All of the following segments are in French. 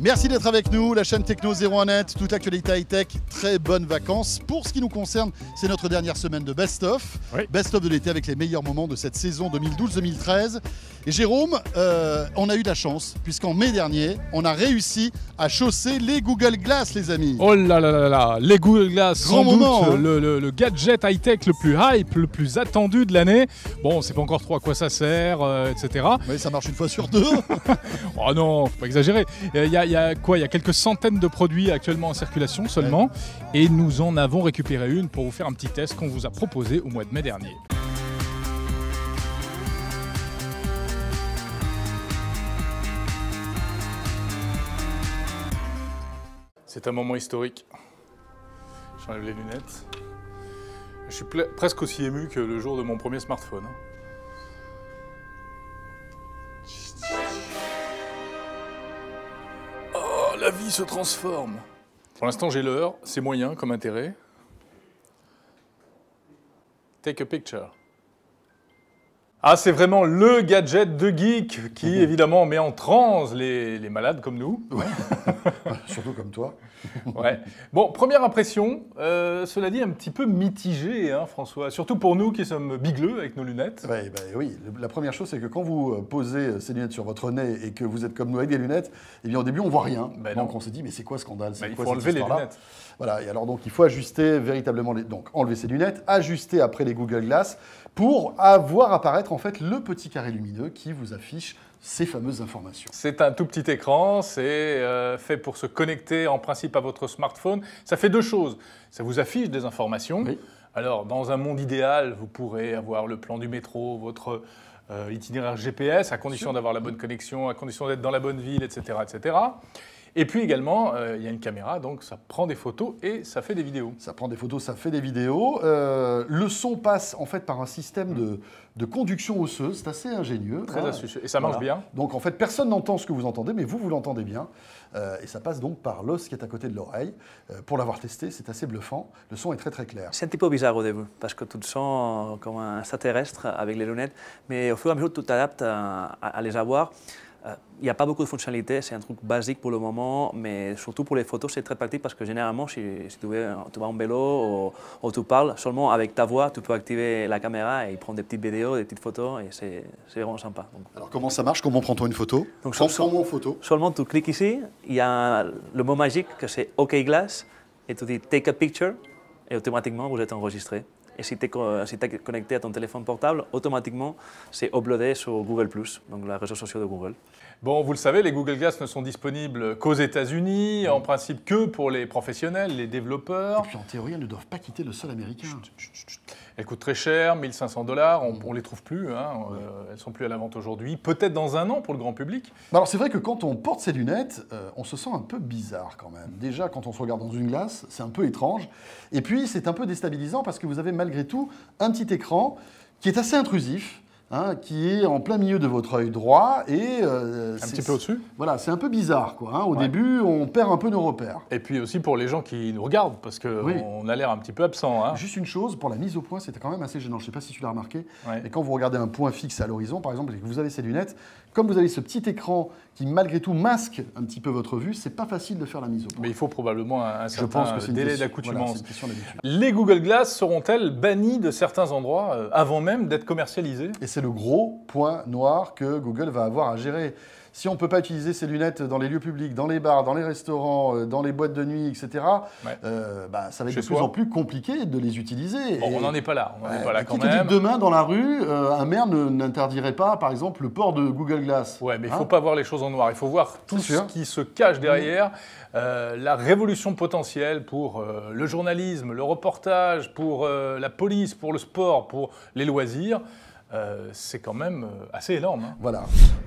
Merci d'être avec nous, la chaîne Techno 01net, toute l'actualité high-tech, très bonnes vacances. Pour ce qui nous concerne, c'est notre dernière semaine de best-of. Oui. Best-of de l'été avec les meilleurs moments de cette saison 2012-2013. Et Jérôme, on a eu de la chance, puisqu'en mai dernier, on a réussi à chausser les Google Glass, les amis. Oh là là là là, les Google Glass, grand sans moment, doute hein. le gadget high-tech le plus hype, le plus attendu de l'année. Bon, on ne sait pas encore trop à quoi ça sert, etc. Oui, ça marche une fois sur deux. Oh non, faut pas exagérer. Il y a quelques centaines de produits actuellement en circulation seulement. Ouais. Et nous en avons récupéré une pour vous faire un petit test qu'on vous a proposé au mois de mai dernier. C'est un moment historique. J'enlève les lunettes. Je suis presque aussi ému que le jour de mon premier smartphone. Oh, la vie se transforme. Pour l'instant, j'ai l'heure. C'est moyen comme intérêt. Take a picture. Ah, c'est vraiment le gadget de geek qui, évidemment, met en transe les malades comme nous. Ouais. Surtout comme toi. Ouais. Bon, première impression, cela dit, un petit peu mitigée, hein, François. Surtout pour nous qui sommes bigleux avec nos lunettes. Ouais, oui, la première chose, c'est que quand vous posez ces lunettes sur votre nez et que vous êtes comme nous avec des lunettes, eh bien, au début, on voit rien. Donc, on se dit, mais c'est quoi ce scandale? Il faut enlever les lunettes. Voilà, et alors donc, il faut ajuster véritablement donc, enlever ces lunettes, ajuster après les Google Glass pour voir apparaître en fait le petit carré lumineux qui vous affiche ces fameuses informations. C'est un tout petit écran, c'est fait pour se connecter en principe à votre smartphone. Ça fait deux choses. Ça vous affiche des informations. Oui. Alors, dans un monde idéal, vous pourrez avoir le plan du métro, votre itinéraire GPS, à condition d'avoir la bonne connexion, à condition d'être dans la bonne ville, etc., etc. Et puis également, il y a une caméra, donc ça prend des photos et ça fait des vidéos. Ça prend des photos, ça fait des vidéos. Le son passe en fait par un système de conduction osseuse, c'est assez ingénieux. Très astucieux, et ça marche bien. Donc en fait, personne n'entend ce que vous entendez, mais vous l'entendez bien. Et ça passe donc par l'os qui est à côté de l'oreille. Pour l'avoir testé, c'est assez bluffant. Le son est très très clair. C'est un petit peu bizarre au début, parce que tu te sens comme un extraterrestre avec les lunettes, mais au fur et à mesure tu t'adaptes à les avoir. Il n'y a pas beaucoup de fonctionnalités, c'est un truc basique pour le moment, mais surtout pour les photos, c'est très pratique parce que généralement, si tu vas en vélo ou tu parles, seulement avec ta voix, tu peux activer la caméra et prendre des petites vidéos, des petites photos, et c'est vraiment sympa. Donc, alors comment ça marche? Comment prend-on une photo? Donc, prends-moi en photo. Seulement tu cliques ici, il y a le mot magique que c'est OK Glass, et tu dis Take a picture, et automatiquement vous êtes enregistré. Et si tu es connecté à ton téléphone portable, automatiquement, c'est uploadé sur Google+, donc les réseaux sociaux de Google. Bon, vous le savez, les Google Glass ne sont disponibles qu'aux États-Unis, en principe que pour les professionnels, les développeurs. Et puis en théorie, elles ne doivent pas quitter le sol américain. Elles coûtent très cher, 1 500 $, on ne les trouve plus, hein, elles ne sont plus à la vente aujourd'hui, peut-être dans un an pour le grand public. Alors c'est vrai que quand on porte ces lunettes, on se sent un peu bizarre quand même. Déjà, quand on se regarde dans une glace, c'est un peu étrange. Et puis, c'est un peu déstabilisant parce que vous avez malgré tout un petit écran qui est assez intrusif. Hein, qui est en plein milieu de votre œil droit et un petit peu au-dessus. Voilà, c'est un peu bizarre quoi. Hein. Au début, on perd un peu nos repères. Et puis aussi pour les gens qui nous regardent, parce qu'on a l'air un petit peu absent. Hein. Juste une chose, pour la mise au point, c'était quand même assez gênant. Je ne sais pas si tu l'as remarqué, mais quand vous regardez un point fixe à l'horizon, par exemple, et que vous avez ces lunettes, comme vous avez ce petit écran qui malgré tout masque un petit peu votre vue, c'est pas facile de faire la mise au point. Mais il faut probablement un certain délai d'accoutumance. Voilà, les Google Glass seront-elles bannies de certains endroits avant même d'être commercialisées? Et c'est le gros point noir que Google va avoir à gérer. Si on ne peut pas utiliser ces lunettes dans les lieux publics, dans les bars, dans les restaurants, dans les boîtes de nuit, etc., ça va être de plus en plus compliqué de les utiliser. Bon, on n'en est pas là, on n'en est pas là quand même. Qui te dit que demain, dans la rue, un maire n'interdirait pas, par exemple, le port de Google Glass. Ouais, mais il ne faut pas voir les choses en noir, il faut voir tout ce qui se cache derrière. La révolution potentielle pour le journalisme, le reportage, pour la police, pour le sport, pour les loisirs. C'est quand même assez énorme. Hein.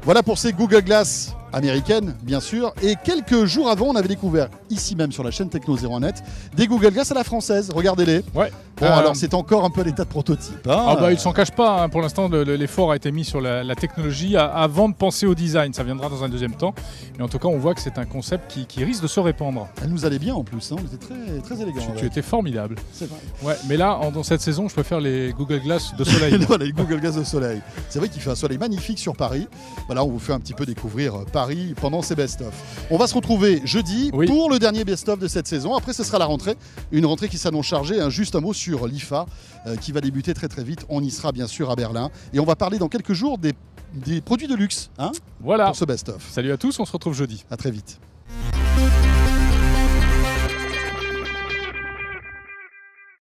Voilà pour ces Google Glass américaines, bien sûr. Et quelques jours avant, on avait découvert, ici même sur la chaîne Techno 01net, des Google Glass à la française. Regardez-les. Ouais. Bon, alors c'est encore un peu l'état de prototype. Hein. Ah bah, il ne s'en cache pas. Hein. Pour l'instant, l'effort a été mis sur la technologie avant de penser au design. Ça viendra dans un deuxième temps. Mais en tout cas, on voit que c'est un concept qui risque de se répandre. Elle nous allait bien en plus. Hein. On était très, très élégant. Tu étais formidable. C'est vrai. Ouais, mais là, dans cette saison, je préfère les Google Glass de soleil. Les Google Glass de soleil. C'est vrai qu'il fait un soleil magnifique sur Paris. Voilà, on vous fait un petit peu découvrir Paris. Paris pendant ces best-of. On va se retrouver jeudi pour le dernier best-of de cette saison. Après, ce sera la rentrée. Une rentrée qui s'annonce chargée. Juste un mot sur l'IFA qui va débuter très très vite. On y sera bien sûr à Berlin. Et on va parler dans quelques jours des produits de luxe pour ce best-of. Salut à tous, on se retrouve jeudi. À très vite.